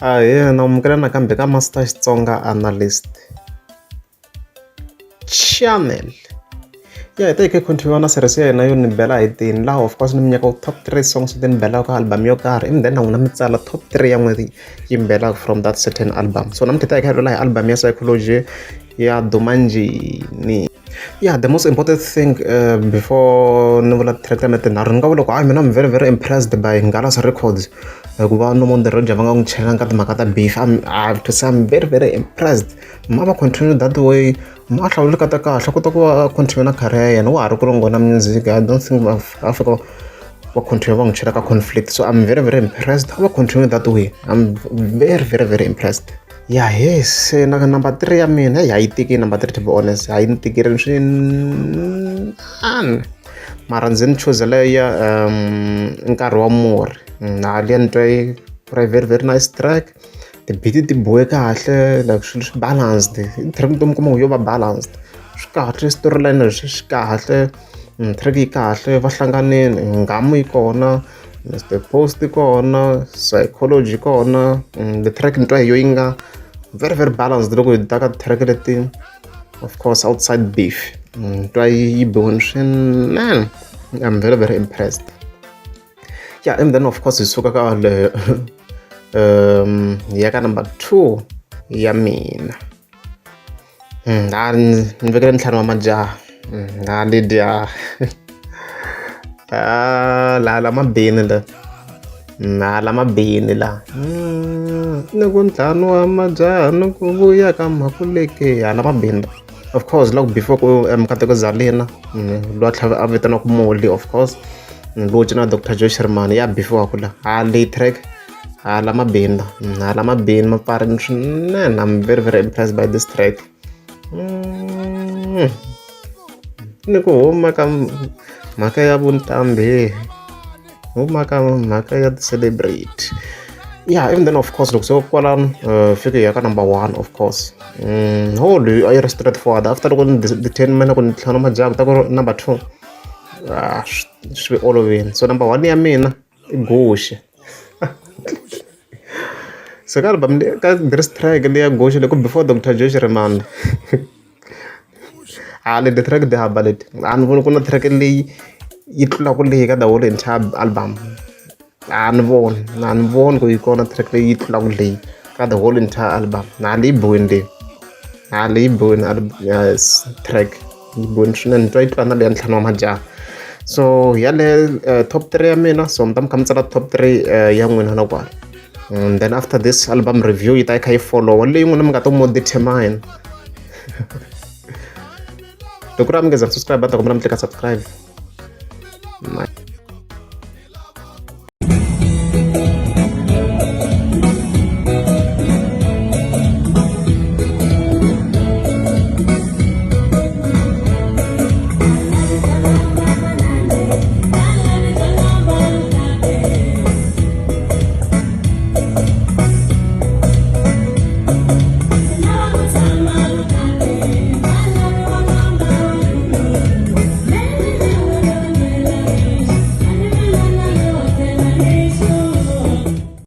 Ahee, namukela nakambe ka Master Xitsonga Analyst Channel. Ya hi ta hi kha hi continue na series ya hina yo ni bela hi tini, laha of course ni mi nyikaka top 3 songs leti ni belaka ka album yo karhi, and then na n'wina mi tsala top 3 ya n'wina yi mi belaka from that certain album. So namuntlha hi ta hi kha hi lwela hi album ya Psychology ya duma njhini. Yeah, the most important thing before ni vula track ta mina tinharhu, ni nga vula ku mina I'm very very impressed by Ngala's Records. Ku va nomu on the road va nga n'wi chelela ka timhaka ta beef, I have to say I'm very very impressed. Ma va continue that way, ma hlawule ka ta kahle kota ku va continue na career ya yena, wa ha ri ku rongona music. I don't think va fika va continue va n'wi chela ka conflict, so I'm very very impressed. Va continue that way, I'm very very very impressed. Yeah, yes, number 3 ya mina hi yi tiki number 3 to be honest, a yi ni tikeli swinene, mara ndzi ni chuzela ya nkarhi wa murhi. Liya ni twa yi very very nice track, ti-beat ti biwe kahle, like swilo swi balanced, track ni mi kuma ku yo va balanced, swi kahle storyline swi kahle, track yi kahle, va hlanganile, Ngamu yi kona, Mr Post yi kona, Psychology kona, the track ni twa hi yo yi nga very very balanced loko hi ta ka track leti of course outside beef, ni twa yi biwile swinene. I'm very very impressed. Yeah, and then of course hi suka ka le ya ka number 2 ya mina, ni vekele ntlhanu wa majaha, lidya la mabini la mabini la, ni ku ntlhanu wa majaha ni ku vuya ka Makuleke, la mabini. Of course loko before ku Mukateko Zalina, loyi a tlhela a vitaniwaku Molly, of course loyi cina Dr Joe Sherman, ya before ku la leyi track la mabini la mabini ma pfarini swinene. I'm very very impressed by this track. Ni ku huma ka mhaka ya vuntambi, huma ka mhaka ya ti-celebrate. Yeah, even then of course loko so kwalano fika ya ka number 1 of course, holy a yi ri straightforward after loko ni determine ku ni ntlhanu wa majaha ku ta ku number 2, swi olovile. So number 1 ya mina i Guxe. So ka album ka this track leya Guxe loko before Dr Joe Sherman, leti track ti hamba leti, a ni voni ku na track leyi yi tlulaka leyi ka the whole entire album. A ni voni ku yi kona track leyi yi tlulaka leyi ka the whole entire album. Leyi biwini leyi, leyi biwini track yi biwini swinene, ni twa yi tlula na leya ntlhanu wa majaha. So yaleyo top 3 ya mina, so mi ta mi kha mi tsala top 3 ya n'wina na kwala, and then after this album review yi ta yi kha yi follow leyi n'wina mi nga ta mo determine. Loko ku ri a mi nge za subscribe ta kombela mi tlika subscribe.